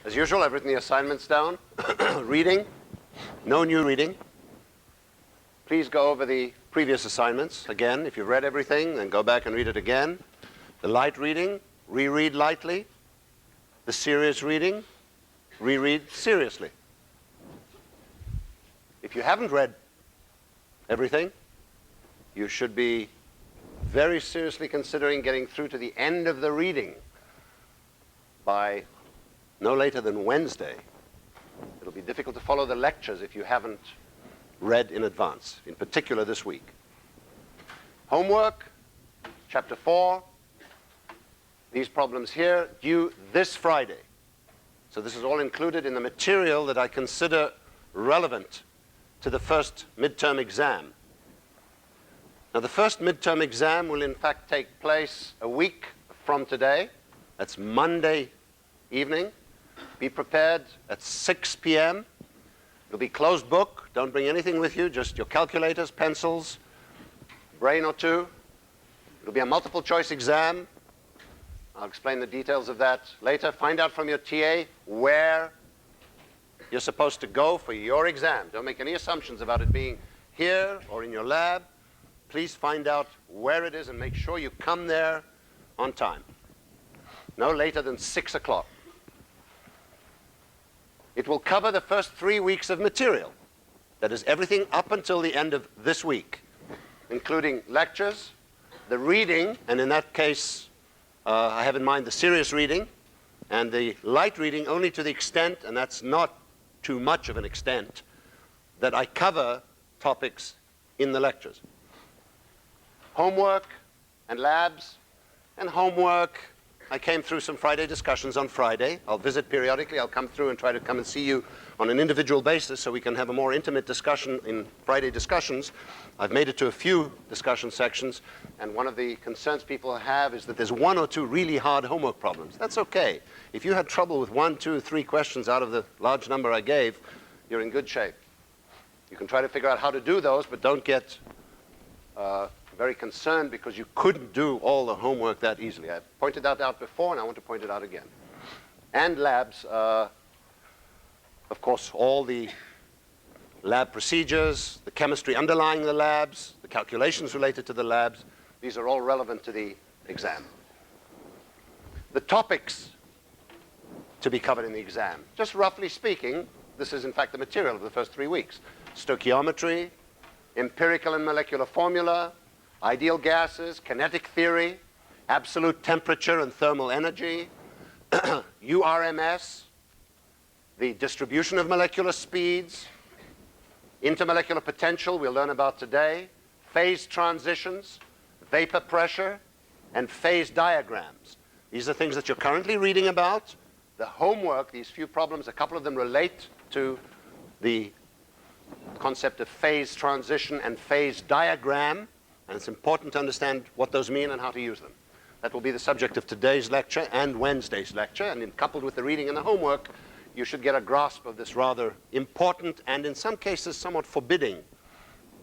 As usual, I've written the assignments down. Reading, no new reading. Please go over the previous assignments. Again, if you've read everything, then go back and read it again. The light reading, reread lightly. The serious reading, reread seriously. If you haven't read everything, you should be very seriously considering getting through to the end of the reading by no later than Wednesday. It'll be difficult to follow the lectures if you haven't read in advance, in particular this week. Homework, chapter 4. These problems here due this Friday. So this is all included in the material that I consider relevant to the first midterm exam. Now, the first midterm exam will in fact take place a week from today. That's Monday evening. Be prepared at 6 p.m. It'll be closed book. Don't bring anything with you, just your calculators, pencils, brain or two. It'll be a multiple choice exam. I'll explain the details of that later. Find out from your TA where you're supposed to go for your exam. Don't make any assumptions about it being here or in your lab. Please find out where it is and make sure you come there on time. No later than 6 o'clock. It will cover the first 3 weeks of material. That is everything up until the end of this week, including lectures, the reading, and in that case, I have in mind the serious reading, and the light reading only to the extent, and that's not too much of an extent, that I cover topics in the lectures. Homework and labs. And homework, I came through some Friday discussions on Friday. I'll visit periodically. I'll come through and try to come and see you on an individual basis so we can have a more intimate discussion in Friday discussions. I've made it to a few discussion sections, and one of the concerns people have is that there's 1 or 2 really hard homework problems. That's okay. If you had trouble with 1, 2, 3 questions out of the large number I gave, you're in good shape. You can try to figure out how to do those, but don't get very concerned because you couldn't do all the homework that easily. I've pointed that out before, and I want to point it out again. And labs, of course, all the lab procedures, the chemistry underlying the labs, the calculations related to the labs, these are all relevant to the exam. The topics to be covered in the exam, just roughly speaking, this is in fact the material of the first 3 weeks. Stoichiometry, empirical and molecular formula, ideal gases, kinetic theory, absolute temperature and thermal energy, URMS, the distribution of molecular speeds, intermolecular potential we'll learn about today, phase transitions, vapor pressure, and phase diagrams. These are things that you're currently reading about. The homework, these few problems, a couple of them relate to the concept of phase transition and phase diagram, and it's important to understand what those mean and how to use them. That will be the subject of today's lecture and Wednesday's lecture, and coupled with the reading and the homework, you should get a grasp of this rather important and in some cases somewhat forbidding,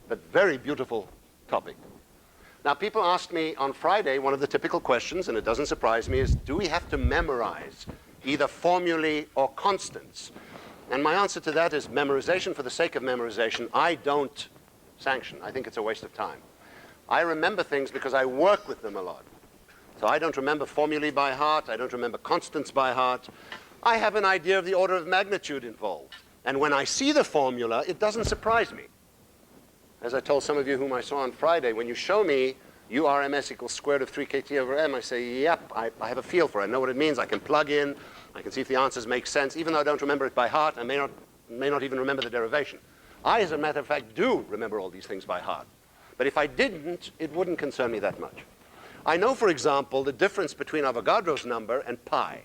but very beautiful topic. Now, people asked me on Friday, one of the typical questions, and it doesn't surprise me, is do we have to memorize either formulae or constants? And my answer to that is memorization for the sake of memorization, I don't sanction. I think it's a waste of time. I remember things because I work with them a lot. So I don't remember formulae by heart. I don't remember constants by heart. I have an idea of the order of magnitude involved. And when I see the formula, it doesn't surprise me. As I told some of you whom I saw on Friday, when you show me URMS equals square root of 3 kt over m, I say, yep, I have a feel for it. I know what it means. I can plug in. I can see if the answers make sense. Even though I don't remember it by heart, I may not even remember the derivation. I, as a matter of fact, do remember all these things by heart. But if I didn't, it wouldn't concern me that much. I know, for example, the difference between Avogadro's number and pi.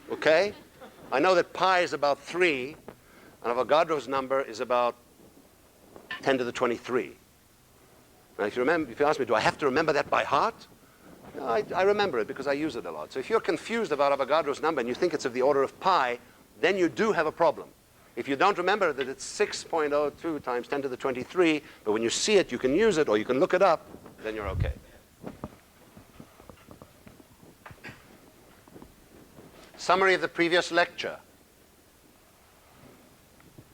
Okay? I know that pi is about 3, and Avogadro's number is about 10 to the 23. Now, if you ask me, do I have to remember that by heart? No, I remember it because I use it a lot. So if you're confused about Avogadro's number and you think it's of the order of pi, then you do have a problem. If you don't remember that it's 6.02 times 10 to the 23, but when you see it, you can use it or you can look it up, then you're okay. Summary of the previous lecture.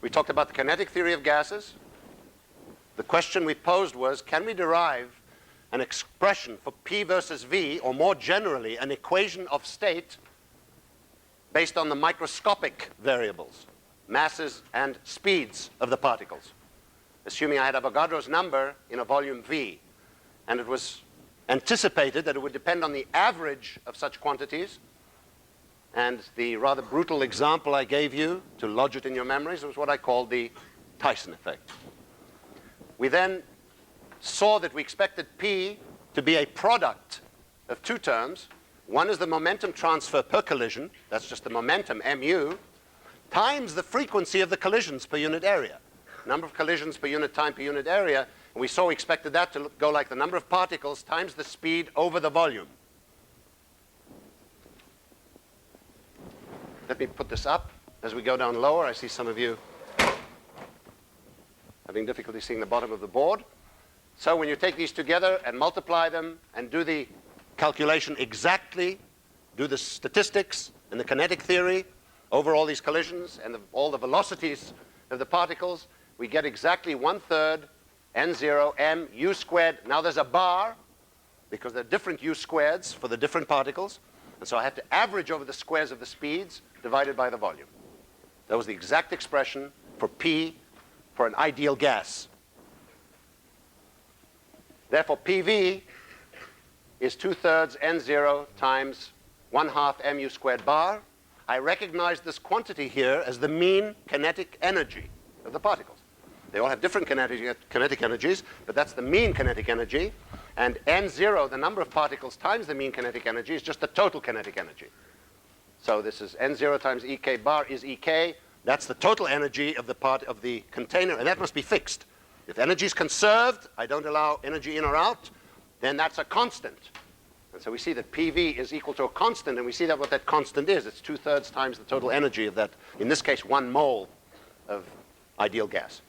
We talked about the kinetic theory of gases. The question we posed was, can we derive an expression for P versus V, or more generally, an equation of state based on the microscopic variables, masses and speeds of the particles, assuming I had Avogadro's number in a volume V, and it was anticipated that it would depend on the average of such quantities. And the rather brutal example I gave you to lodge it in your memories was what I called the Tyson effect. We then saw that we expected P to be a product of two terms. One is the momentum transfer per collision, that's just the momentum, mu, times the frequency of the collisions per unit area. Number of collisions per unit time per unit area, and we saw we expected that to go like the number of particles times the speed over the volume. Let me put this up. As we go down lower, I see some of you having difficulty seeing the bottom of the board. So when you take these together and multiply them and do the calculation exactly, do the statistics and the kinetic theory over all these collisions and all the velocities of the particles, we get exactly 1/3 n0 m u squared. Now there's a bar because there are different u squareds for the different particles. And so I have to average over the squares of the speeds divided by the volume. That was the exact expression for P for an ideal gas. Therefore, PV is 2/3 n0 times 1/2 mu squared bar. I recognize this quantity here as the mean kinetic energy of the particles. They all have different kinetic energies, but that's the mean kinetic energy. And n0, the number of particles times the mean kinetic energy, is just the total kinetic energy. So this is n0 times ek bar is ek. That's the total energy of the part of the container, and that must be fixed. If energy is conserved, I don't allow energy in or out, then that's a constant. And so we see that PV is equal to a constant, and we see that what that constant is. It's 2/3 times the total energy of that, in this case, 1 mole of ideal gas.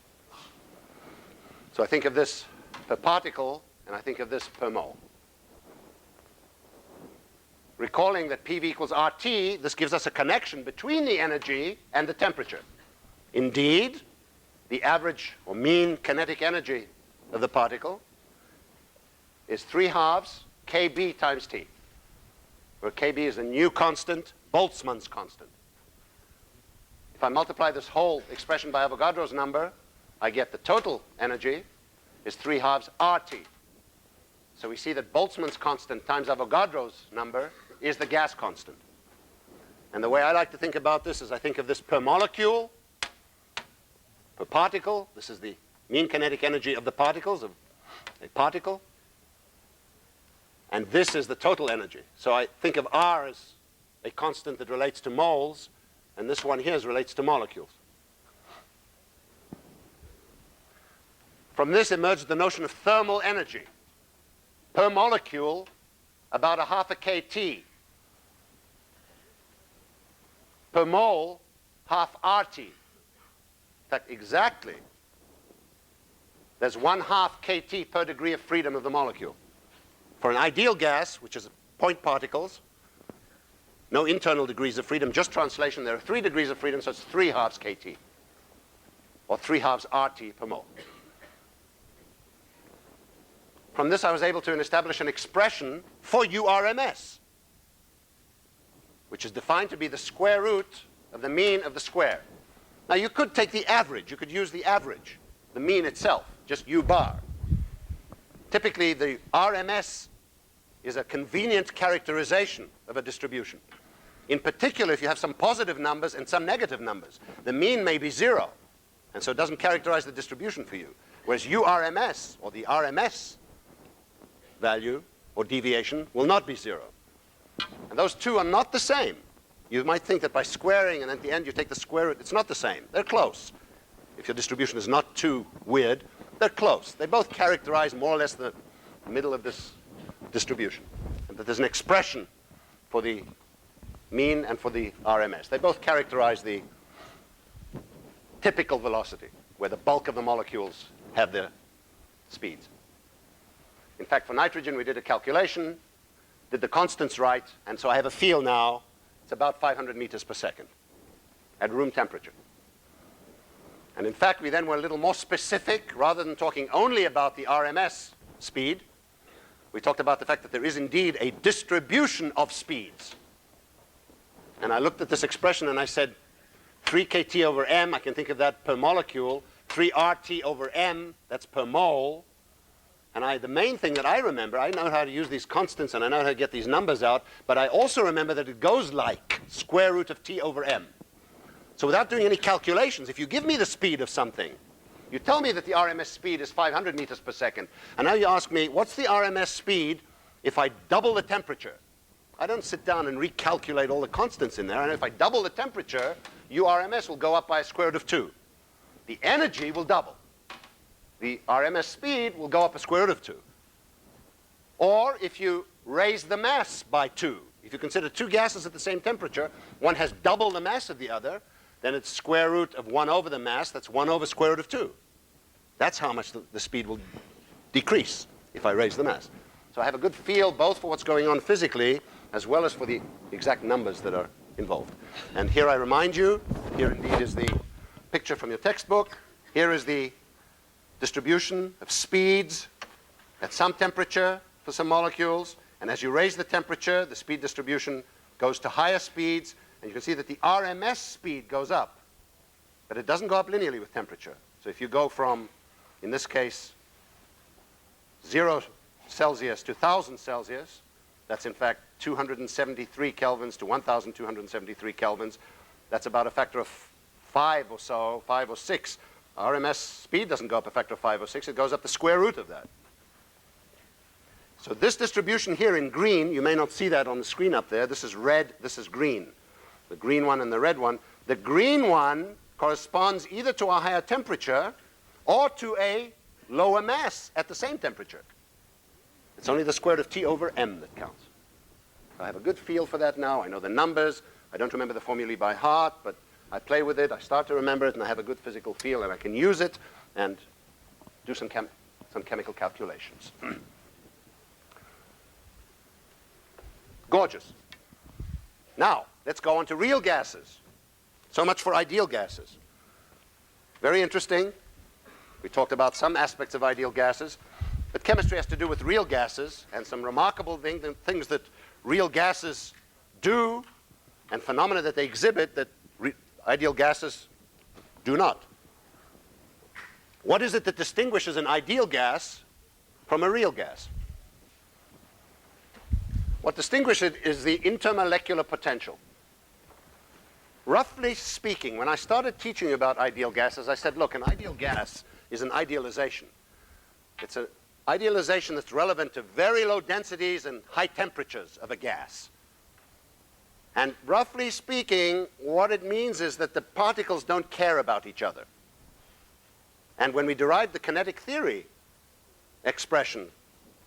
So I think of this per particle, and I think of this per mole. Recalling that PV equals RT, this gives us a connection between the energy and the temperature. Indeed, the average or mean kinetic energy of the particle is 3/2 kB times T, where kB is a new constant, Boltzmann's constant. If I multiply this whole expression by Avogadro's number, I get the total energy is 3/2 RT. So we see that Boltzmann's constant times Avogadro's number is the gas constant. And the way I like to think about this is I think of this per molecule, per particle. This is the mean kinetic energy of the particles, of a particle. And this is the total energy. So I think of R as a constant that relates to moles, and this one here relates to molecules. From this emerged the notion of thermal energy. Per molecule, about 1/2 kT. Per mole, 1/2 RT. In fact, exactly, there's 1/2 kT per degree of freedom of the molecule. For an ideal gas, which is point particles, no internal degrees of freedom, just translation, there are 3 degrees of freedom, so it's 3/2 kT, or 3/2 RT per mole. From this, I was able to establish an expression for URMS, which is defined to be the square root of the mean of the square. Now, you could take the average. You could use the average, the mean itself, just U bar. Typically, the RMS is a convenient characterization of a distribution. In particular, if you have some positive numbers and some negative numbers, the mean may be 0, and so it doesn't characterize the distribution for you. Whereas URMS, or the RMS value or deviation, will not be 0. And those two are not the same. You might think that by squaring and at the end you take the square root. It's not the same. They're close. If your distribution is not too weird, they're close. They both characterize more or less the middle of this distribution. And that there's an expression for the mean and for the RMS. They both characterize the typical velocity, where the bulk of the molecules have their speeds. In fact, for nitrogen, we did a calculation, did the constants right, and so I have a feel now It's about 500 meters per second at room temperature. And in fact, we then were a little more specific. Rather than talking only about the RMS speed, we talked about the fact that there is indeed a distribution of speeds. And I looked at this expression and I said, 3 kT over m, I can think of that per molecule. 3 RT over m, that's per mole. And the main thing that I remember, I know how to use these constants and I know how to get these numbers out, but I also remember that it goes like square root of T over m. So without doing any calculations, if you give me the speed of something, you tell me that the RMS speed is 500 meters per second, and now you ask me, what's the RMS speed if I double the temperature? I don't sit down and recalculate all the constants in there, and if I double the temperature, URMS will go up by a square root of 2. The energy will double. The RMS speed will go up a square root of 2. Or if you raise the mass by 2, if you consider two gases at the same temperature, one has double the mass of the other, then it's square root of 1 over the mass, that's 1 over square root of 2. That's how much the speed will decrease if I raise the mass. So I have a good feel both for what's going on physically as well as for the exact numbers that are involved. And here I remind you, here indeed is the picture from your textbook. Here is the distribution of speeds at some temperature for some molecules. And as you raise the temperature, the speed distribution goes to higher speeds. And you can see that the RMS speed goes up. But it doesn't go up linearly with temperature. So if you go from, in this case, 0 Celsius to 1,000 Celsius, that's in fact 273 kelvins to 1,273 kelvins. That's about a factor of 5 or so, 5 or 6. RMS speed doesn't go up a factor of 5 or 6. It goes up the square root of that. So this distribution here in green, you may not see that on the screen up there. This is red, this is green. The green one and the red one. The green one corresponds either to a higher temperature or to a lower mass at the same temperature. It's only the square root of T over m that counts. I have a good feel for that now. I know the numbers. I don't remember the formulae by heart, but I play with it. I start to remember it, and I have a good physical feel, and I can use it and do some chemical calculations. Gorgeous. Now, let's go on to real gases. So much for ideal gases. Very interesting. We talked about some aspects of ideal gases. But chemistry has to do with real gases and some remarkable things that real gases do and phenomena that they exhibit that ideal gases do not. What is it that distinguishes an ideal gas from a real gas? What distinguishes it is the intermolecular potential. Roughly speaking, when I started teaching about ideal gases, I said, look, an ideal gas is an idealization. It's an idealization that's relevant to very low densities and high temperatures of a gas. And roughly speaking, what it means is that the particles don't care about each other. And when we derived the kinetic theory expression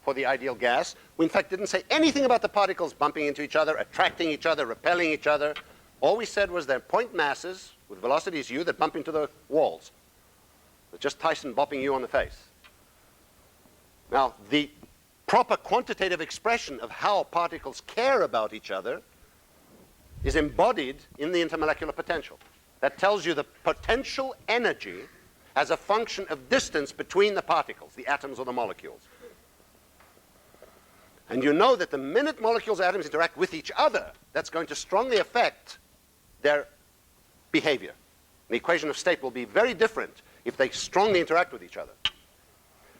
for the ideal gas, we in fact didn't say anything about the particles bumping into each other, attracting each other, repelling each other. All we said was they're point masses with velocities u that bump into the walls. It's just Tyson bopping you on the face. Now, the proper quantitative expression of how particles care about each other is embodied in the intermolecular potential. That tells you the potential energy as a function of distance between the particles, the atoms or the molecules. And you know that the minute molecules and atoms interact with each other, that's going to strongly affect their behavior. The equation of state will be very different if they strongly interact with each other.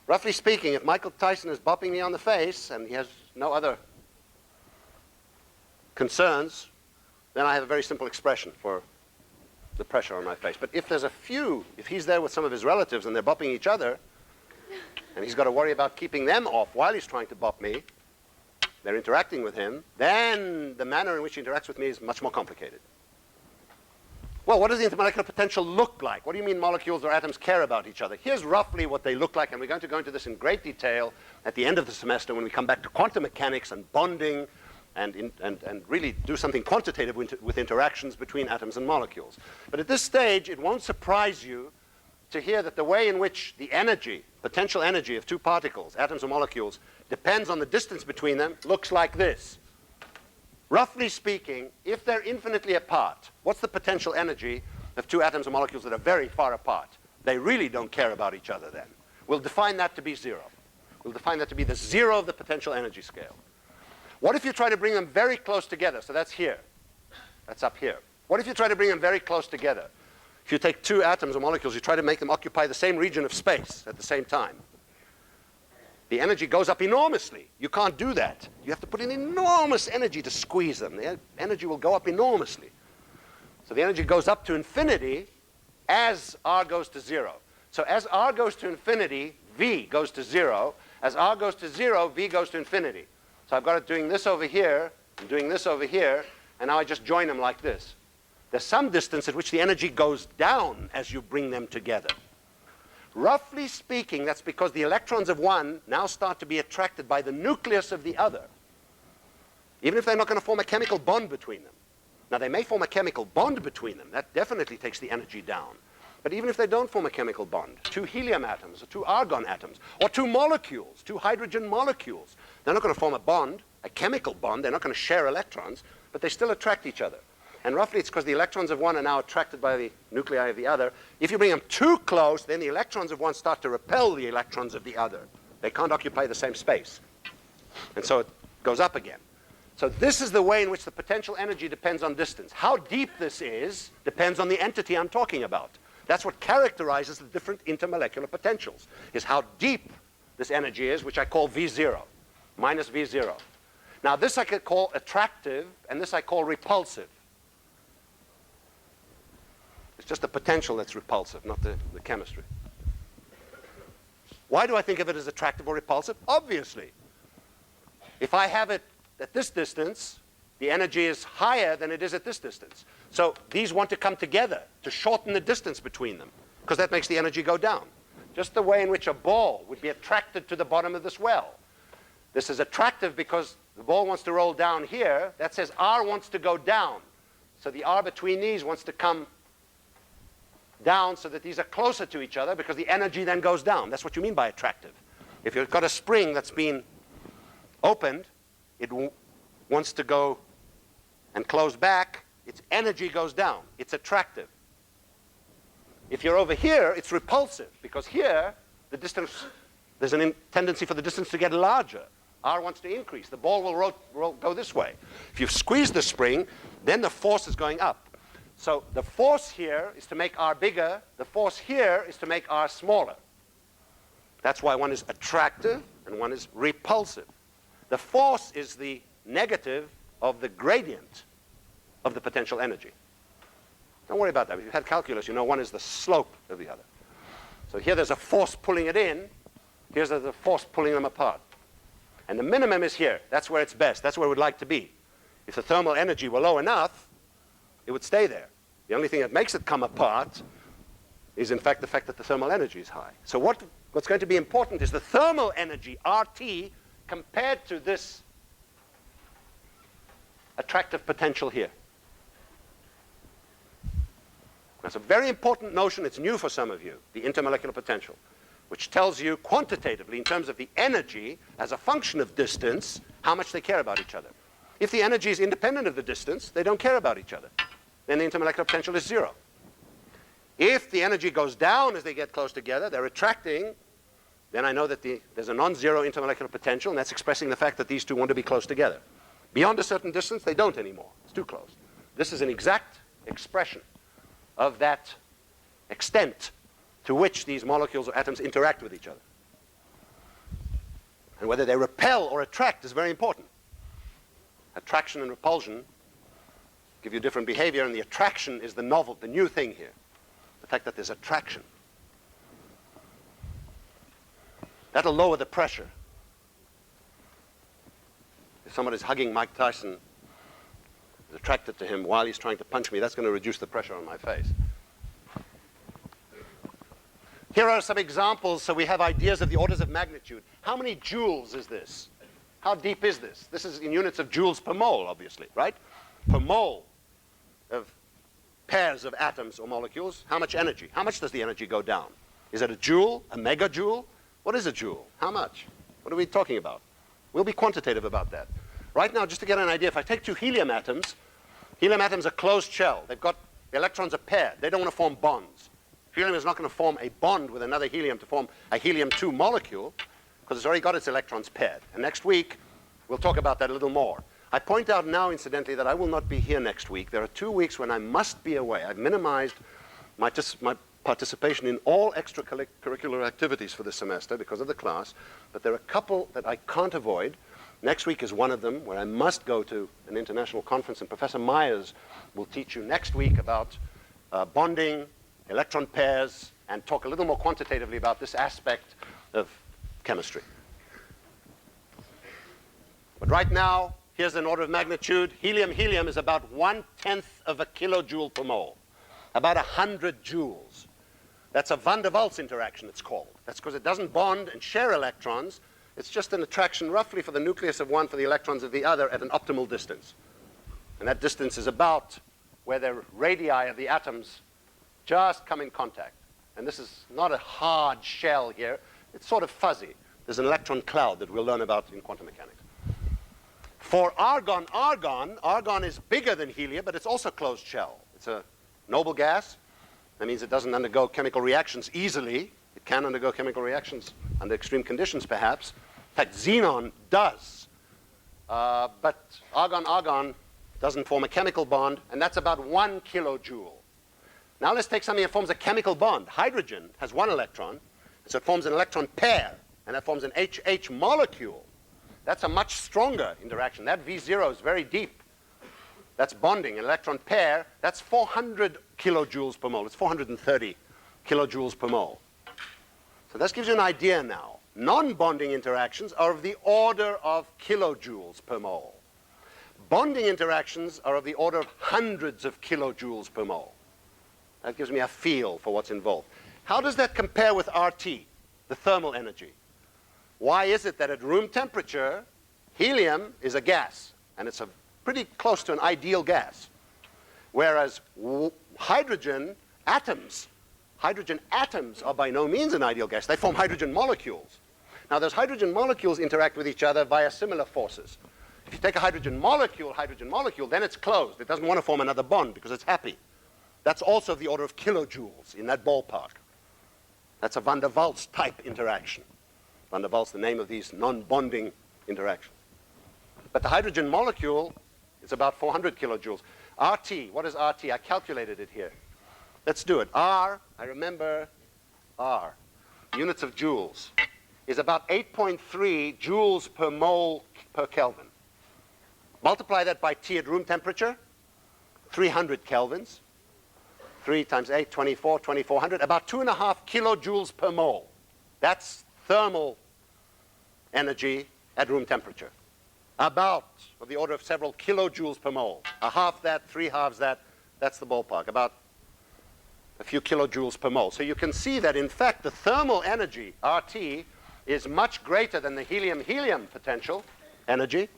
Roughly speaking, if Michael Tyson is bopping me on the face and he has no other concerns, then I have a very simple expression for the pressure on my face. But if there's a few, if he's there with some of his relatives and they're bopping each other, and he's got to worry about keeping them off while he's trying to bop me, they're interacting with him, then the manner in which he interacts with me is much more complicated. Well, what does the intermolecular potential look like? What do you mean molecules or atoms care about each other? Here's roughly what they look like, and we're going to go into this in great detail at the end of the semester when we come back to quantum mechanics and bonding and really do something quantitative with interactions between atoms and molecules. But at this stage, it won't surprise you to hear that the way in which the energy, potential energy of two particles, atoms or molecules, depends on the distance between them looks like this. roughly speaking, if they're infinitely apart, what's the potential energy of two atoms or molecules that are very far apart? They really don't care about each other then. We'll define that to be zero. We'll define that to be the zero of the potential energy scale. What if you try to bring them very close together? So that's here. That's up here. What if you try to bring them very close together? If you take two atoms or molecules, you try to make them occupy the same region of space at the same time. The energy goes up enormously. You can't do that. You have to put in enormous energy to squeeze them. The energy will go up enormously. So the energy goes up to infinity as R goes to 0. So as R goes to infinity, V goes to 0. As R goes to 0, V goes to infinity. So I've got it doing this over here, and doing this over here, and now I just join them like this. There's some distance at which the energy goes down as you bring them together. Roughly speaking, that's because the electrons of one now start to be attracted by the nucleus of the other, even if they're not going to form a chemical bond between them. Now, they may form a chemical bond between them. That definitely takes the energy down. But even if they don't form a chemical bond, two helium atoms or two argon atoms, or two molecules, two hydrogen molecules, they're not going to form a bond, a chemical bond. They're not going to share electrons, but they still attract each other. And roughly it's because the electrons of one are now attracted by the nuclei of the other. If you bring them too close, then the electrons of one start to repel the electrons of the other. They can't occupy the same space. And so it goes up again. So this is the way in which the potential energy depends on distance. How deep this is depends on the entity I'm talking about. That's what characterizes the different intermolecular potentials, is how deep this energy is, which I call V0, minus V0. Now this I could call attractive, and this I call repulsive. It's just the potential that's repulsive, not the chemistry. Why do I think of it as attractive or repulsive? Obviously. If I have it at this distance, the energy is higher than it is at this distance. So these want to come together to shorten the distance between them, because that makes the energy go down. Just the way in which a ball would be attracted to the bottom of this well. This is attractive because the ball wants to roll down here. That says R wants to go down. So the R between these wants to come down so that these are closer to each other, because the energy then goes down. That's what you mean by attractive. If you've got a spring that's been opened, it wants to go and close back, its energy goes down. It's attractive. If you're over here, it's repulsive, because here, the distance, there's a tendency for the distance to get larger. R wants to increase. The ball will go this way. If you squeeze the spring, then the force is going up. So the force here is to make R bigger. The force here is to make R smaller. That's why one is attractive and one is repulsive. The force is the negative of the gradient of the potential energy. Don't worry about that. If you've had calculus, you know one is the slope of the other. So here there's a force pulling it in. Here's the force pulling them apart. And the minimum is here. That's where it's best. That's where we'd like to be. If the thermal energy were low enough, it would stay there. The only thing that makes it come apart is, in fact, the fact that the thermal energy is high. So what's going to be important is the thermal energy, RT, compared to this attractive potential here. That's a very important notion. It's new for some of you, the intermolecular potential, which tells you quantitatively, in terms of the energy as a function of distance, how much they care about each other. If the energy is independent of the distance, they don't care about each other. Then the intermolecular potential is 0. If the energy goes down as they get close together, they're attracting, then I know that there's a non-zero intermolecular potential, and that's expressing the fact that these two want to be close together. Beyond a certain distance, they don't anymore. It's too close. This is an exact expression of that extent to which these molecules or atoms interact with each other. And whether they repel or attract is very important. Attraction and repulsion give you different behavior, and the attraction is the novel, the new thing here. The fact that there's attraction. That'll lower the pressure. If someone is hugging Mike Tyson, is attracted to him while he's trying to punch me, that's going to reduce the pressure on my face. Here are some examples, so we have ideas of the orders of magnitude. How many joules is this? How deep is this? This is in units of joules per mole, obviously, right? Per mole of pairs of atoms or molecules, how much energy? How much does the energy go down? Is it a joule, a megajoule? What is a joule? How much? What are we talking about? We'll be quantitative about that. Right now, just to get an idea, if I take two helium atoms are closed shell. They've got, the electrons are paired. They don't want to form bonds. Helium is not going to form a bond with another helium to form a helium-2 molecule because it's already got its electrons paired. And next week, we'll talk about that a little more. I point out now, incidentally, that I will not be here next week. There are 2 weeks when I must be away. I've minimized my participation in all extracurricular activities for this semester because of the class, but there are a couple that I can't avoid. Next week is one of them where I must go to an international conference, and Professor Myers will teach you next week about bonding, electron pairs, and talk a little more quantitatively about this aspect of chemistry. But right now, here's an order of magnitude. Helium is about 1/10 of a kilojoule per mole, about 100 joules. That's a van der Waals interaction, it's called. That's because it doesn't bond and share electrons. It's just an attraction roughly for the nucleus of one for the electrons of the other at an optimal distance. And that distance is about where the radii of the atoms just come in contact. And this is not a hard shell here. It's sort of fuzzy. There's an electron cloud that we'll learn about in quantum mechanics. For argon is bigger than helium, but it's also closed shell. It's a noble gas. That means it doesn't undergo chemical reactions easily. It can undergo chemical reactions under extreme conditions, perhaps. In fact, xenon does. But argon doesn't form a chemical bond, and that's about 1 kilojoule. Now let's take something that forms a chemical bond. Hydrogen has 1 electron, so it forms an electron pair, and that forms an HH molecule. That's a much stronger interaction. That V0 is very deep. That's bonding, an electron pair. That's 400 kilojoules per mole. It's 430 kilojoules per mole. So this gives you an idea now. Non-bonding interactions are of the order of kilojoules per mole. Bonding interactions are of the order of hundreds of kilojoules per mole. That gives me a feel for what's involved. How does that compare with RT, the thermal energy? Why is it that at room temperature, helium is a gas, and it's pretty close to an ideal gas, whereas hydrogen atoms are by no means an ideal gas. They form hydrogen molecules. Now, those hydrogen molecules interact with each other via similar forces. If you take a hydrogen molecule, then it's closed. It doesn't want to form another bond because it's happy. That's also of the order of kilojoules in that ballpark. That's a van der Waals type interaction. Van der Waals, the name of these non-bonding interactions. But the hydrogen molecule is about 400 kilojoules. RT, what is RT? I calculated it here. Let's do it. R, I remember R, units of joules, is about 8.3 joules per mole per Kelvin. Multiply that by T at room temperature, 300 kelvins. 3 times 8, 24, 2400, about 2.5 kilojoules per mole. That's thermal energy at room temperature. About of the order of several kilojoules per mole. A half that, 3 halves that, that's the ballpark. About a few kilojoules per mole. So you can see that, in fact, the thermal energy, RT, is much greater than the helium-helium potential energy,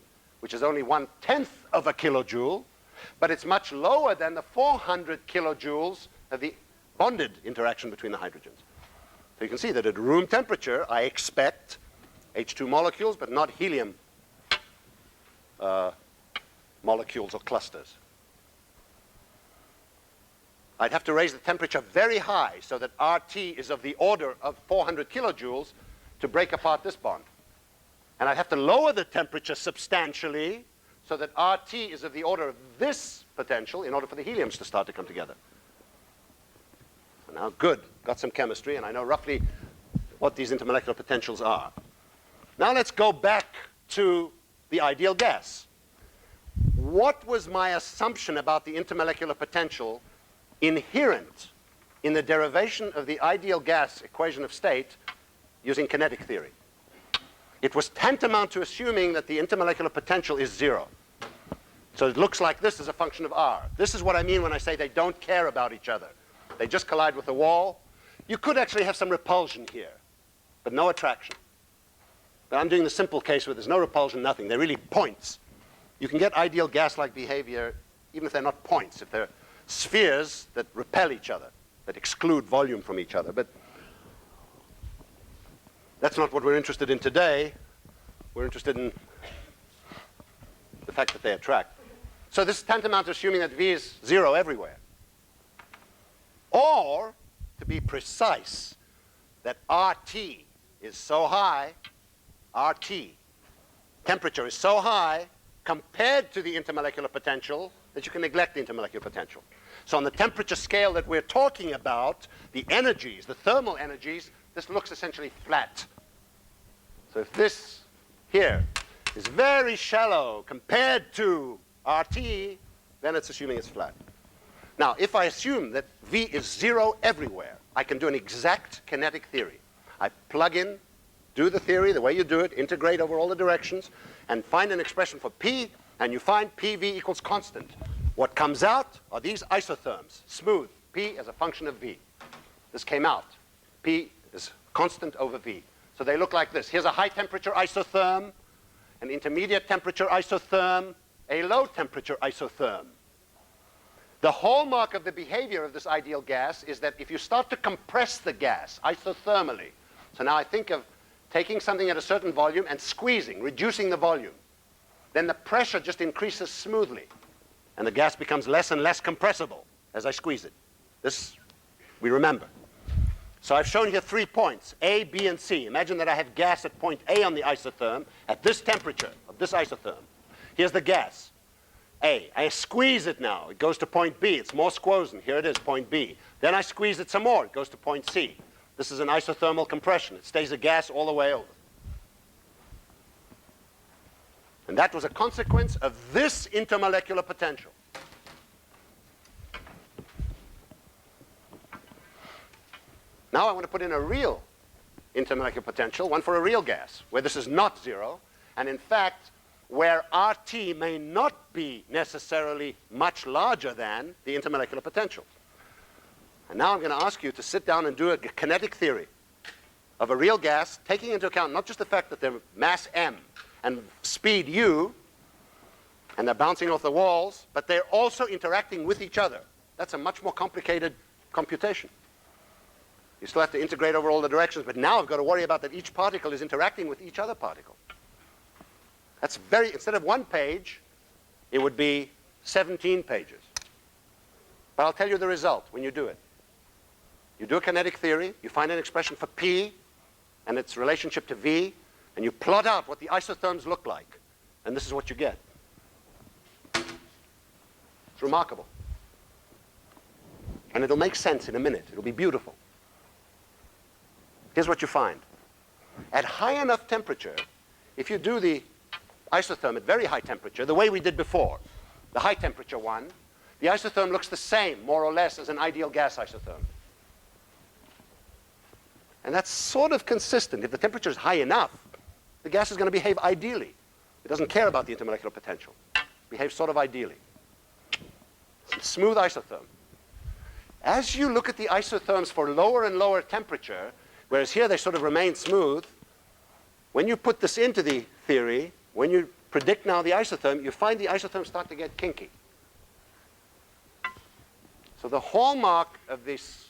which is only 1/10 of a kilojoule. But it's much lower than the 400 kilojoules of the bonded interaction between the hydrogens. So you can see that at room temperature, I expect H2 molecules, but not helium molecules or clusters. I'd have to raise the temperature very high so that RT is of the order of 400 kilojoules to break apart this bond. And I'd have to lower the temperature substantially so that RT is of the order of this potential in order for the heliums to start to come together. So now, good, got some chemistry, and I know roughly what these intermolecular potentials are. Now let's go back to the ideal gas. What was my assumption about the intermolecular potential inherent in the derivation of the ideal gas equation of state using kinetic theory? It was tantamount to assuming that the intermolecular potential is 0. So it looks like this is a function of R. This is what I mean when I say they don't care about each other. They just collide with the wall. You could actually have some repulsion here, but no attraction. But I'm doing the simple case where there's no repulsion, nothing. They're really points. You can get ideal gas-like behavior even if they're not points, if they're spheres that repel each other, that exclude volume from each other. But that's not what we're interested in today. We're interested in fact that they attract. So this is tantamount to assuming that V is 0 everywhere. Or, to be precise, that RT is so high, RT, temperature is so high compared to the intermolecular potential that you can neglect the intermolecular potential. So on the temperature scale that we're talking about, the energies, the thermal energies, this looks essentially flat. So if this here is very shallow compared to RT, then it's assuming it's flat. Now, if I assume that V is 0 everywhere, I can do an exact kinetic theory. I plug in, do the theory the way you do it, integrate over all the directions, and find an expression for P, and you find PV equals constant. What comes out are these isotherms, smooth, P as a function of V. This came out. P is constant over V. So they look like this. Here's a high temperature isotherm, an intermediate temperature isotherm, a low temperature isotherm. The hallmark of the behavior of this ideal gas is that if you start to compress the gas isothermally, so now I think of taking something at a certain volume and squeezing, reducing the volume, then the pressure just increases smoothly, and the gas becomes less and less compressible as I squeeze it. This we remember. So I've shown here 3 points, A, B, and C. Imagine that I have gas at point A on the isotherm at this temperature of this isotherm. Here's the gas, A. I squeeze it now. It goes to point B. It's more squozen. Here it is, point B. Then I squeeze it some more. It goes to point C. This is an isothermal compression. It stays a gas all the way over. And that was a consequence of this intermolecular potential. Now I want to put in a real intermolecular potential, one for a real gas, where this is not 0, and in fact, where RT may not be necessarily much larger than the intermolecular potential. And now I'm going to ask you to sit down and do a kinetic theory of a real gas, taking into account not just the fact that they're mass m and speed u, and they're bouncing off the walls, but they're also interacting with each other. That's a much more complicated computation. You still have to integrate over all the directions, but now I've got to worry about that each particle is interacting with each other particle. That's very, instead of 1 page, it would be 17 pages. But I'll tell you the result when you do it. You do a kinetic theory, you find an expression for P and its relationship to V, and you plot out what the isotherms look like. And this is what you get. It's remarkable. And it'll make sense in a minute. It'll be beautiful. Here's what you find. At high enough temperature, if you do the isotherm at very high temperature, the way we did before, the high temperature one, the isotherm looks the same, more or less, as an ideal gas isotherm. And that's sort of consistent. If the temperature is high enough, the gas is going to behave ideally. It doesn't care about the intermolecular potential. It behaves sort of ideally. It's a smooth isotherm. As you look at the isotherms for lower and lower temperature, whereas here they sort of remain smooth, when you put this into the theory, when you predict now the isotherm, you find the isotherms start to get kinky. So the hallmark of this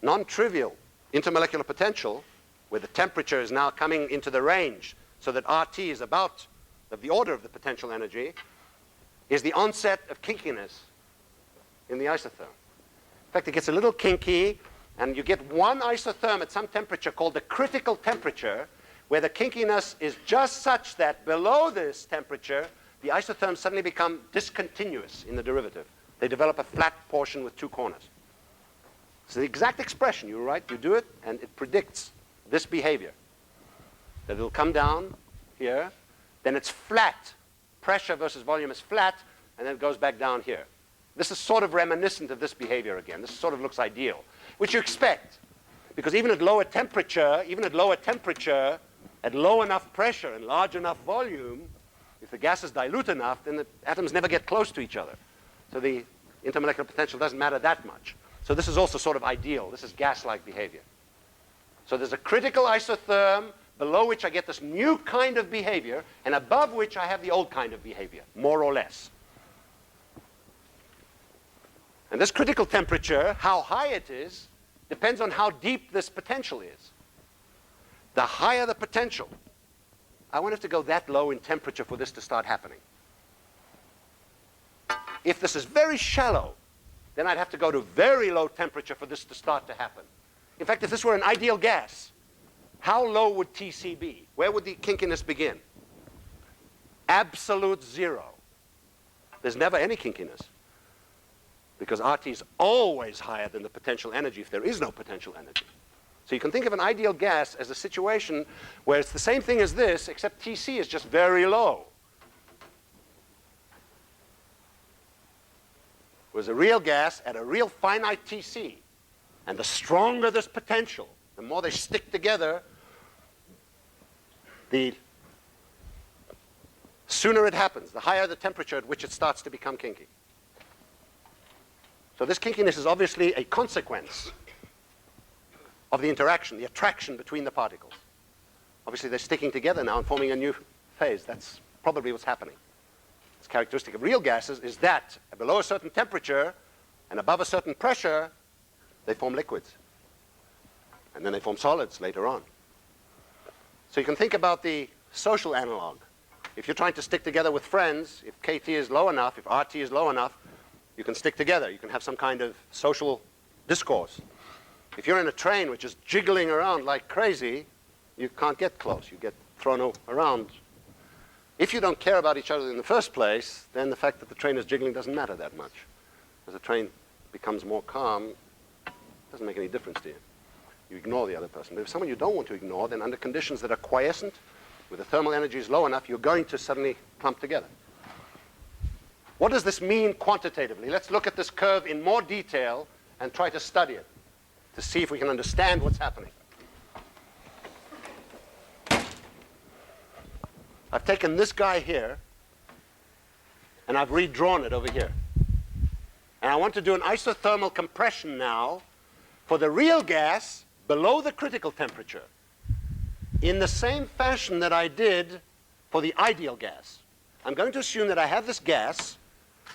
non-trivial intermolecular potential, where the temperature is now coming into the range so that RT is about of the order of the potential energy, is the onset of kinkiness in the isotherm. In fact, it gets a little kinky, and you get one isotherm at some temperature called the critical temperature, where the kinkiness is just such that below this temperature, the isotherms suddenly become discontinuous in the derivative. They develop a flat portion with 2 corners. So the exact expression, you write, you do it, and it predicts this behavior. That it'll come down here, then it's flat. Pressure versus volume is flat, and then it goes back down here. This is sort of reminiscent of this behavior again. This sort of looks ideal, which you expect. Because even at lower temperature, at low enough pressure and large enough volume, if the gas is dilute enough, then the atoms never get close to each other. So the intermolecular potential doesn't matter that much. So this is also sort of ideal. This is gas-like behavior. So there's a critical isotherm below which I get this new kind of behavior, and above which I have the old kind of behavior, more or less. And this critical temperature, how high it is, depends on how deep this potential is. The higher the potential, I won't have to go that low in temperature for this to start happening. If this is very shallow, then I'd have to go to very low temperature for this to start to happen. In fact, if this were an ideal gas, how low would Tc be? Where would the kinkiness begin? Absolute zero. There's never any kinkiness, because RT is always higher than the potential energy if there is no potential energy. So you can think of an ideal gas as a situation where it's the same thing as this, except Tc is just very low. Was a real gas at a real finite Tc. And the stronger this potential, the more they stick together, the sooner it happens, the higher the temperature at which it starts to become kinky. So this kinkiness is obviously a consequence of the interaction, the attraction between the particles. Obviously they're sticking together now and forming a new phase. That's probably what's happening. It's characteristic of real gases is that below a certain temperature and above a certain pressure, they form liquids. And then they form solids later on. So you can think about the social analog. If you're trying to stick together with friends, if KT is low enough, if RT is low enough, you can stick together. You can have some kind of social discourse. If you're in a train which is jiggling around like crazy, you can't get close. You get thrown around. If you don't care about each other in the first place, then the fact that the train is jiggling doesn't matter that much. As the train becomes more calm, it doesn't make any difference to you. You ignore the other person. But if someone you don't want to ignore, then under conditions that are quiescent, where the thermal energy is low enough, you're going to suddenly clump together. What does this mean quantitatively? Let's look at this curve in more detail and try to study it to see if we can understand what's happening. I've taken this guy here, and I've redrawn it over here. And I want to do an isothermal compression now for the real gas below the critical temperature in the same fashion that I did for the ideal gas. I'm going to assume that I have this gas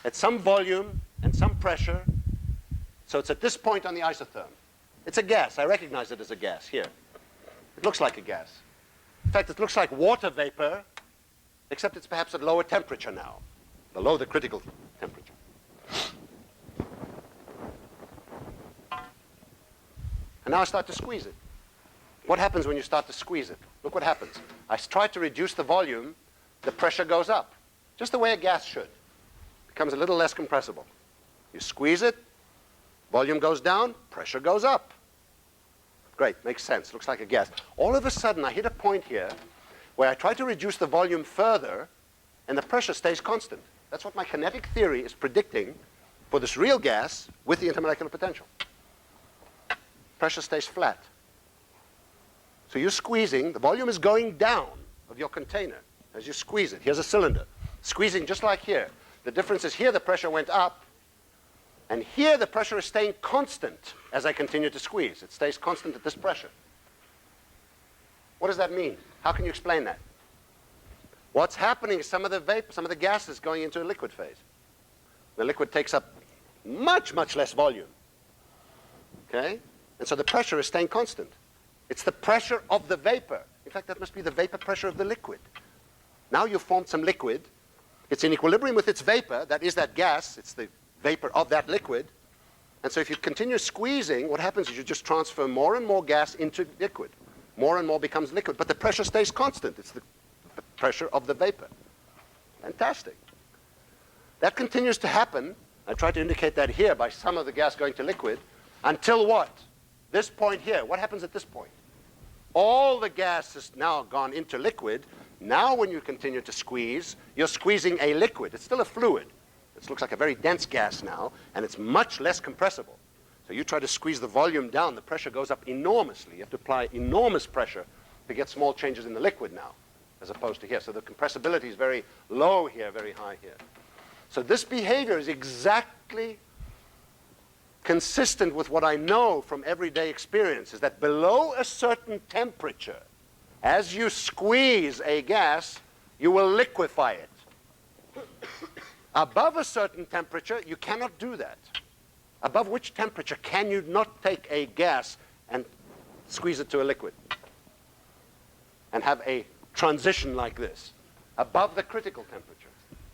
at some volume and some pressure, so it's at this point on the isotherm. It's a gas. I recognize it as a gas here. It looks like a gas. In fact, it looks like water vapor, except it's perhaps at lower temperature now, below the critical temperature. And now I start to squeeze it. What happens when you start to squeeze it? Look what happens. I try to reduce the volume, the pressure goes up, just the way a gas should. It becomes a little less compressible. You squeeze it, volume goes down, pressure goes up. Great, makes sense, looks like a gas. All of a sudden, I hit a point here where I try to reduce the volume further, and the pressure stays constant. That's what my kinetic theory is predicting for this real gas with the intermolecular potential. Pressure stays flat. So you're squeezing, the volume is going down of your container as you squeeze it. Here's a cylinder, squeezing just like here. The difference is here the pressure went up, and here the pressure is staying constant as I continue to squeeze. It stays constant at this pressure. What does that mean? How can you explain that? What's happening is some of the vapor, some of the gas is going into a liquid phase. The liquid takes up much, much less volume. Okay? And so the pressure is staying constant. It's the pressure of the vapor. In fact, that must be the vapor pressure of the liquid. Now you've formed some liquid. It's in equilibrium with its vapor. That is that gas. It's the vapor of that liquid. And so if you continue squeezing, what happens is you just transfer more and more gas into liquid. More and more becomes liquid. But the pressure stays constant. It's the pressure of the vapor. Fantastic. That continues to happen. I try to indicate that here by some of the gas going to liquid. Until what? This point here. What happens at this point? All the gas has now gone into liquid. Now when you continue to squeeze, you're squeezing a liquid. It's still a fluid. It looks like a very dense gas now, and it's much less compressible. So you try to squeeze the volume down, the pressure goes up enormously. You have to apply enormous pressure to get small changes in the liquid now, as opposed to here. So the compressibility is very low here, very high here. So this behavior is exactly consistent with what I know from everyday experience, is that below a certain temperature, as you squeeze a gas, you will liquefy it. Above a certain temperature, you cannot do that. Above which temperature can you not take a gas and squeeze it to a liquid and have a transition like this? Above the critical temperature.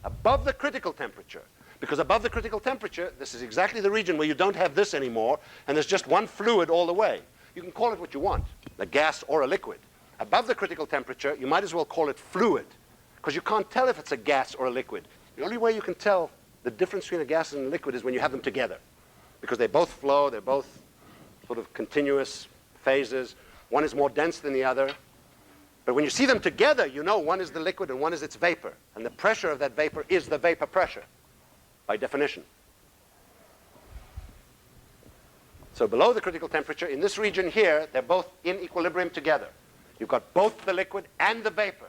Above the critical temperature, Because above the critical temperature, this is exactly the region where you don't have this anymore, and there's just one fluid all the way. You can call it what you want, a gas or a liquid. Above the critical temperature, you might as well call it fluid, because you can't tell if it's a gas or a liquid. The only way you can tell the difference between a gas and a liquid is when you have them together, because they both flow, they're both sort of continuous phases. One is more dense than the other. But when you see them together, you know one is the liquid and one is its vapor. And the pressure of that vapor is the vapor pressure, by definition. So below the critical temperature, in this region here, they're both in equilibrium together. You've got both the liquid and the vapor.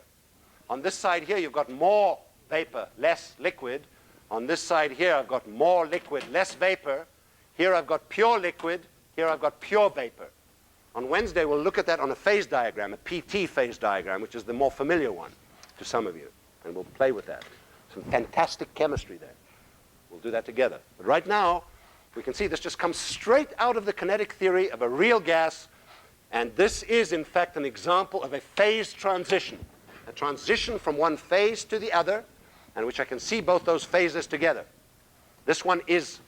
On this side here, you've got more vapor, less liquid. On this side here, I've got more liquid, less vapor. Here I've got pure liquid. Here I've got pure vapor. On Wednesday, we'll look at that on a phase diagram, a PT phase diagram, which is the more familiar one to some of you. And we'll play with that. Some fantastic chemistry there. We'll do that together. But right now, we can see this just comes straight out of the kinetic theory of a real gas. And this is, in fact, an example of a phase transition. A transition from one phase to the other, and which I can see both those phases together. This one is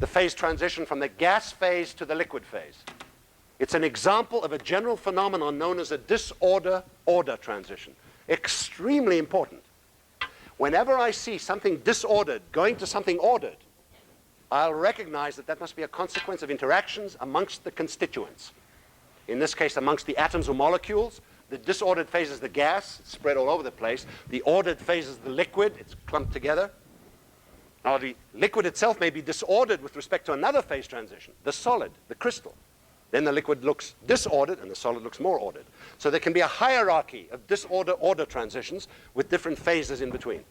the phase transition from the gas phase to the liquid phase. It's an example of a general phenomenon known as a disorder-order transition. Extremely important. Whenever I see something disordered going to something ordered, I'll recognize that that must be a consequence of interactions amongst the constituents. In this case, amongst the atoms or molecules. The disordered phase is the gas, it's spread all over the place. The ordered phase is the liquid, it's clumped together. Now, the liquid itself may be disordered with respect to another phase transition, the solid, the crystal. Then the liquid looks disordered and the solid looks more ordered. So there can be a hierarchy of disorder-order transitions with different phases in between.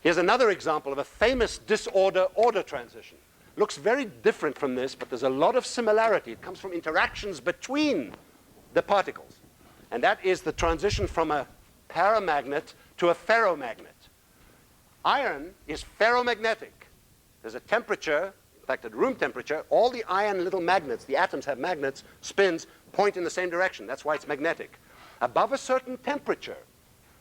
Here's another example of a famous disorder-order transition. Looks very different from this, but there's a lot of similarity. It comes from interactions between the particles. And that is the transition from a paramagnet to a ferromagnet. Iron is ferromagnetic. There's a temperature, in fact, at room temperature, all the iron little magnets, the atoms have magnets, spins, point in the same direction. That's why it's magnetic. Above a certain temperature,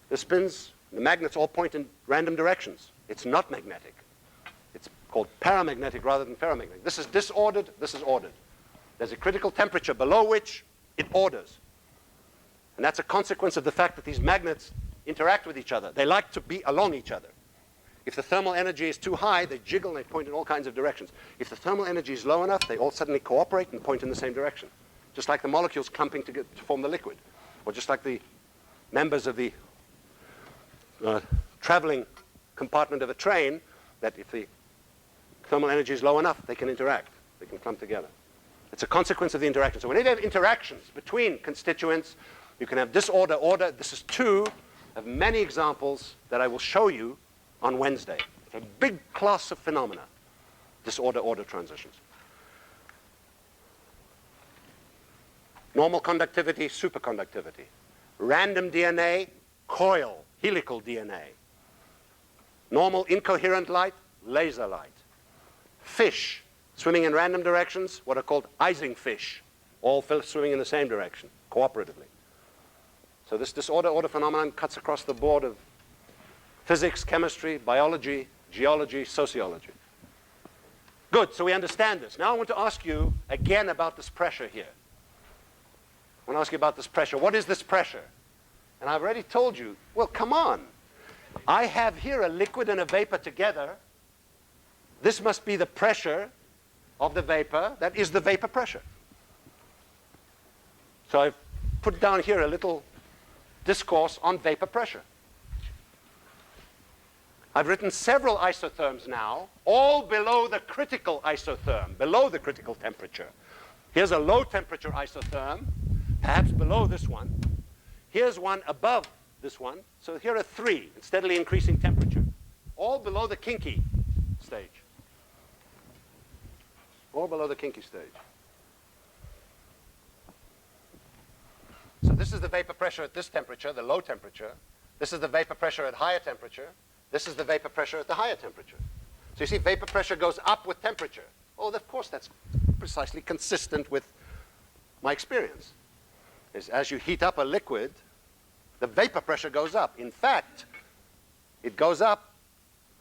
the spins, the magnets all point in random directions. It's not magnetic. It's called paramagnetic rather than ferromagnetic. This is disordered, this is ordered. There's a critical temperature below which it orders. And that's a consequence of the fact that these magnets interact with each other. They like to be along each other. If the thermal energy is too high, they jiggle and they point in all kinds of directions. If the thermal energy is low enough, they all suddenly cooperate and point in the same direction. Just like the molecules clumping to form the liquid. Or just like the members of the traveling compartment of a train, that if the thermal energy is low enough, they can interact. They can clump together. It's a consequence of the interaction. So whenever you have interactions between constituents, you can have disorder, order. This is two of many examples that I will show you on Wednesday. It's a big class of phenomena, disorder-order transitions. Normal conductivity, superconductivity. Random DNA, coil, helical DNA. Normal incoherent light, laser light. Fish swimming in random directions, what are called Ising fish, all swimming in the same direction, cooperatively. So this disorder-order phenomenon cuts across the board of physics, chemistry, biology, geology, sociology. Good, so we understand this. Now I want to ask you again about this pressure here. I want to ask you about this pressure. What is this pressure? And I've already told you, well, come on. I have here a liquid and a vapor together. This must be the pressure of the vapor. That is the vapor pressure. So I've put down here a little discourse on vapor pressure. I've written several isotherms now, all below the critical isotherm, below the critical temperature. Here's a low temperature isotherm, perhaps below this one. Here's one above this one. So here are three, steadily increasing temperature, all below the kinky stage. All below the kinky stage. So this is the vapor pressure at this temperature, the low temperature. This is the vapor pressure at higher temperature. This is the vapor pressure at the higher temperature. So you see, vapor pressure goes up with temperature. Oh, of course, that's precisely consistent with my experience. As you heat up a liquid, the vapor pressure goes up. In fact, it goes up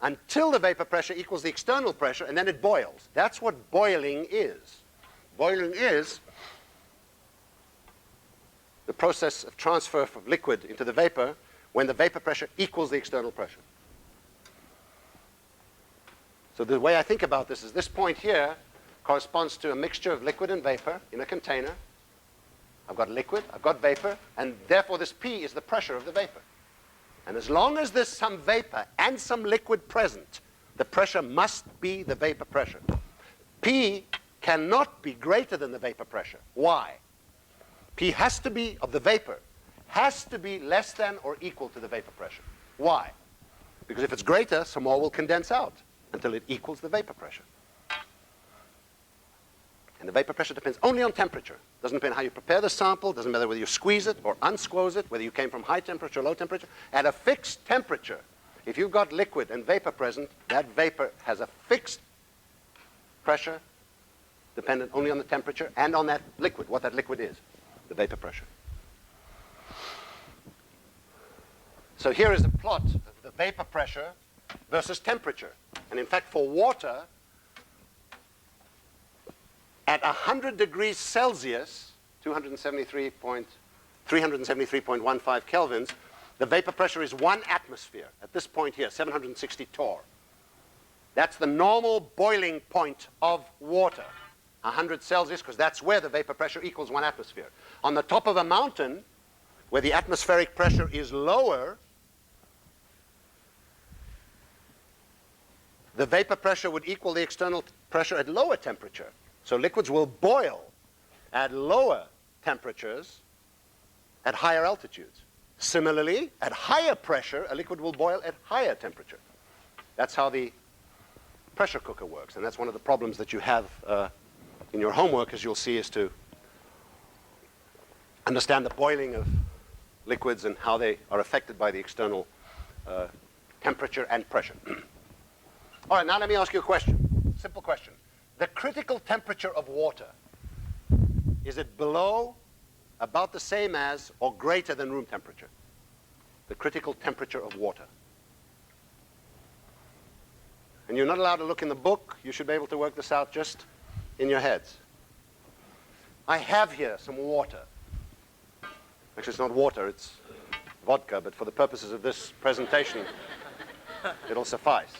until the vapor pressure equals the external pressure, and then it boils. That's what boiling is. Boiling is the process of transfer from liquid into the vapor when the vapor pressure equals the external pressure. So the way I think about this is this point here corresponds to a mixture of liquid and vapor in a container. I've got liquid, I've got vapor, and therefore this P is the pressure of the vapor. And as long as there's some vapor and some liquid present, the pressure must be the vapor pressure. P cannot be greater than the vapor pressure. Why? P has to be, of the vapor, has to be less than or equal to the vapor pressure. Why? Because if it's greater, some more will condense out until it equals the vapor pressure. And the vapor pressure depends only on temperature. Doesn't depend on how you prepare the sample, doesn't matter whether you squeeze it or unsqueeze it, whether you came from high temperature or low temperature. At a fixed temperature, if you've got liquid and vapor present, that vapor has a fixed pressure dependent only on the temperature and on that liquid, what that liquid is, the vapor pressure. So here is a plot of the vapor pressure versus temperature. And in fact, for water, at 100 degrees Celsius, 373.15 kelvins, the vapor pressure is 1 atmosphere. At this point here, 760 torr. That's the normal boiling point of water, 100 Celsius, because that's where the vapor pressure equals 1 atmosphere. On the top of a mountain, where the atmospheric pressure is lower, the vapor pressure would equal the external pressure at lower temperature. So liquids will boil at lower temperatures at higher altitudes. Similarly, at higher pressure, a liquid will boil at higher temperature. That's how the pressure cooker works. And that's one of the problems that you have in your homework, as you'll see, is to understand the boiling of liquids and how they are affected by the external temperature and pressure. All right, now let me ask you a question. Simple question. The critical temperature of water, is it below, about the same as, or greater than room temperature? The critical temperature of water. And you're not allowed to look in the book. You should be able to work this out just in your heads. I have here some water. Actually, it's not water, it's vodka, but for the purposes of this presentation, it'll suffice.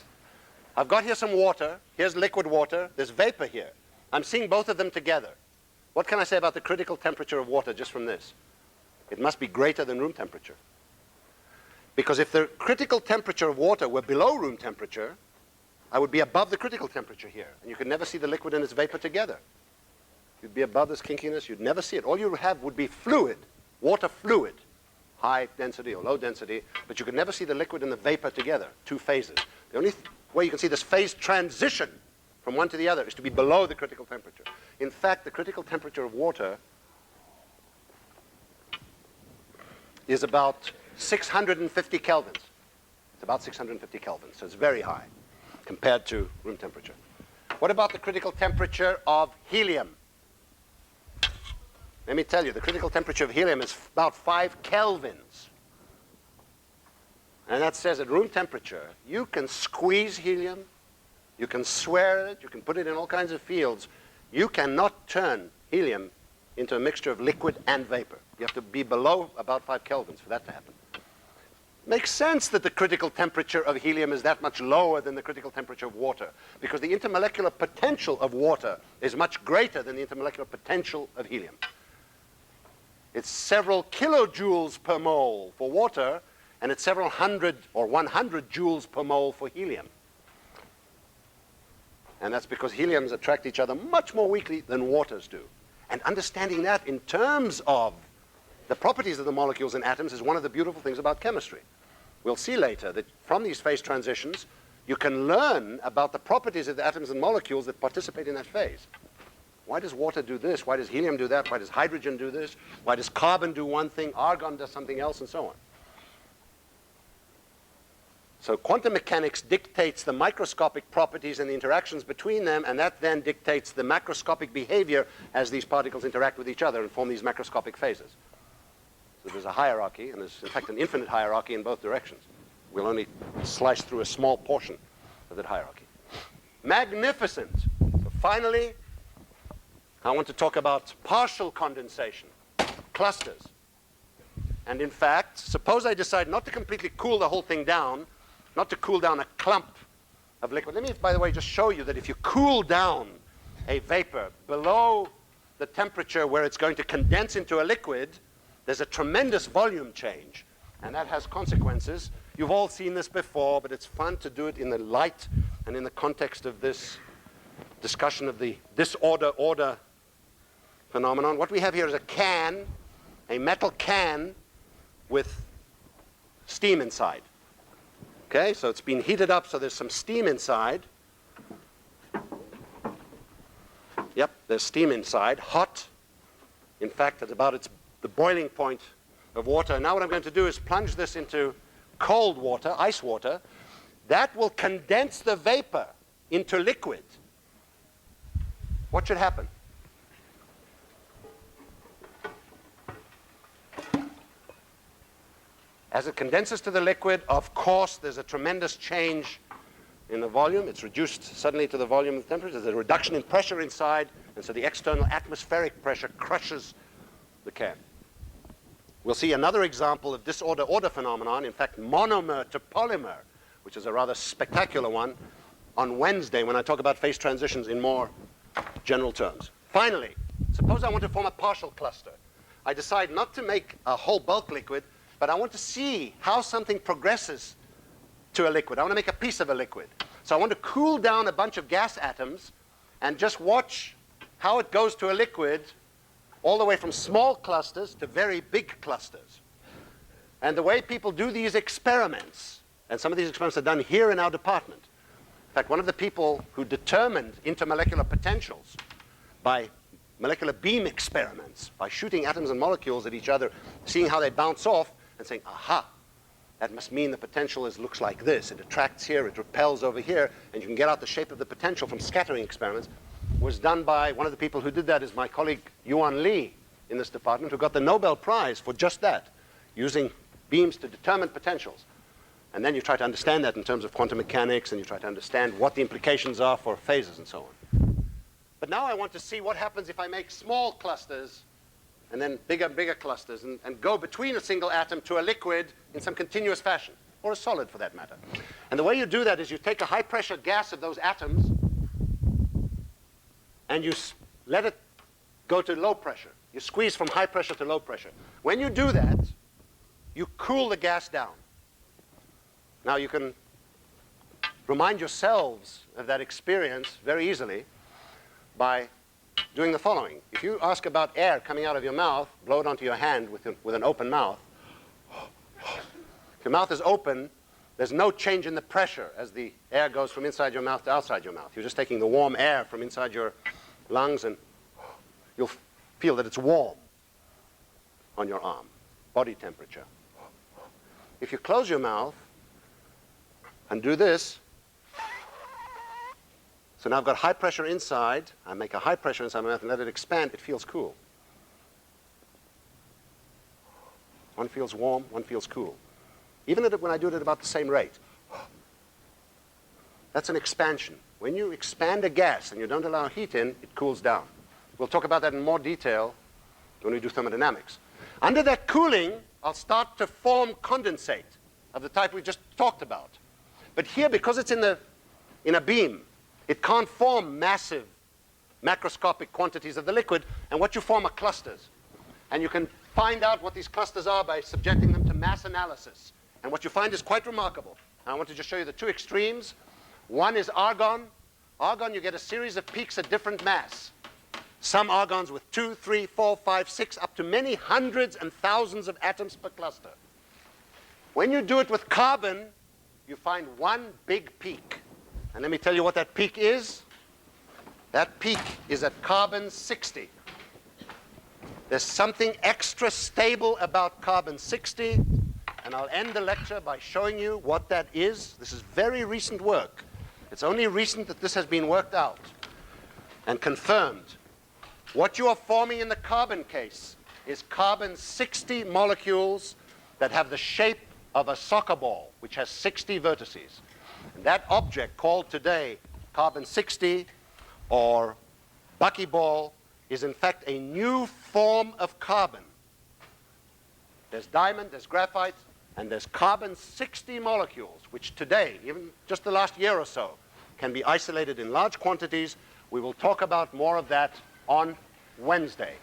I've got here some water. Here's liquid water. There's vapor here. I'm seeing both of them together. What can I say about the critical temperature of water just from this? It must be greater than room temperature. Because if the critical temperature of water were below room temperature, I would be above the critical temperature here. And you could never see the liquid and its vapor together. You'd be above this kinkiness. You'd never see it. All you would have would be fluid, water fluid, high density or low density. But you could never see the liquid and the vapor together, two phases. The only way you can see this phase transition from one to the other is to be below the critical temperature. In fact, the critical temperature of water is about 650 kelvins. It's about 650 kelvins, so it's very high compared to room temperature. What about the critical temperature of helium? Let me tell you, the critical temperature of helium is about 5 kelvins. And that says at room temperature, you can squeeze helium, you can swear it, you can put it in all kinds of fields. You cannot turn helium into a mixture of liquid and vapor. You have to be below about 5 kelvins for that to happen. Makes sense that the critical temperature of helium is that much lower than the critical temperature of water, because the intermolecular potential of water is much greater than the intermolecular potential of helium. It's several kilojoules per mole for water, and it's several hundred or 100 joules per mole for helium. And that's because heliums attract each other much more weakly than waters do. And understanding that in terms of the properties of the molecules and atoms is one of the beautiful things about chemistry. We'll see later that from these phase transitions, you can learn about the properties of the atoms and molecules that participate in that phase. Why does water do this? Why does helium do that? Why does hydrogen do this? Why does carbon do one thing? Argon does something else, and so on. So quantum mechanics dictates the microscopic properties and the interactions between them, and that then dictates the macroscopic behavior as these particles interact with each other and form these macroscopic phases. So there's a hierarchy, and there's in fact an infinite hierarchy in both directions. We'll only slice through a small portion of that hierarchy. Magnificent. So finally, I want to talk about partial condensation, clusters. And in fact, suppose I decide not to completely cool the whole thing down, not to cool down a clump of liquid. Let me, by the way, just show you that if you cool down a vapor below the temperature where it's going to condense into a liquid, there's a tremendous volume change, and that has consequences. You've all seen this before, but it's fun to do it in the light and in the context of this discussion of the disorder-order phenomenon. What we have here is a can, a metal can with steam inside. Okay, so it's been heated up, so there's some steam inside. Yep, there's steam inside, hot. In fact, at about the boiling point of water. Now what I'm going to do is plunge this into cold water, ice water. That will condense the vapor into liquid. What should happen? As it condenses to the liquid, of course, there's a tremendous change in the volume. It's reduced suddenly to the volume of the temperature. There's a reduction in pressure inside, and so the external atmospheric pressure crushes the can. We'll see another example of disorder-order phenomenon, in fact, monomer to polymer, which is a rather spectacular one, on Wednesday when I talk about phase transitions in more general terms. Finally, suppose I want to form a partial cluster. I decide not to make a whole bulk liquid, but I want to see how something progresses to a liquid. I want to make a piece of a liquid. So I want to cool down a bunch of gas atoms and just watch how it goes to a liquid, all the way from small clusters to very big clusters. And the way people do these experiments, and some of these experiments are done here in our department. In fact, one of the people who determined intermolecular potentials by molecular beam experiments, by shooting atoms and molecules at each other, seeing how they bounce off, and saying, aha, that must mean the potential looks like this. It attracts here, it repels over here, and you can get out the shape of the potential from scattering experiments, was done by one of the people who did that is my colleague Yuan Li in this department, who got the Nobel Prize for just that, using beams to determine potentials. And then you try to understand that in terms of quantum mechanics, and you try to understand what the implications are for phases and so on. But now I want to see what happens if I make small clusters and then bigger and bigger clusters and go between a single atom to a liquid in some continuous fashion, or a solid for that matter. And the way you do that is you take a high-pressure gas of those atoms and you let it go to low pressure. You squeeze from high pressure to low pressure. When you do that, you cool the gas down. Now you can remind yourselves of that experience very easily by doing the following. If you ask about air coming out of your mouth, blow it onto your hand with an open mouth. If your mouth is open, there's no change in the pressure as the air goes from inside your mouth to outside your mouth. You're just taking the warm air from inside your lungs, and you'll feel that it's warm on your arm, body temperature. If you close your mouth and do this, so now I've got high pressure inside. I make a high pressure inside my mouth and let it expand. It feels cool. One feels warm, one feels cool. Even when I do it at about the same rate. That's an expansion. When you expand a gas and you don't allow heat in, it cools down. We'll talk about that in more detail when we do thermodynamics. Under that cooling, I'll start to form condensate of the type we just talked about. But here, because it's in a beam, it can't form massive macroscopic quantities of the liquid, and what you form are clusters. And you can find out what these clusters are by subjecting them to mass analysis. And what you find is quite remarkable. I want to just show you the two extremes. One is argon. Argon, you get a series of peaks at different mass. Some argons with 2, 3, 4, 5, 6, up to many hundreds and thousands of atoms per cluster. When you do it with carbon, you find one big peak. And let me tell you what that peak is. That peak is at carbon 60. There's something extra stable about carbon 60, and I'll end the lecture by showing you what that is. This is very recent work. It's only recent that this has been worked out and confirmed. What you are forming in the carbon case is carbon 60 molecules that have the shape of a soccer ball, which has 60 vertices. And that object called today carbon-60 or buckyball is in fact a new form of carbon. There's diamond, there's graphite, and there's carbon-60 molecules, which today, even just the last year or so, can be isolated in large quantities. We will talk about more of that on Wednesday.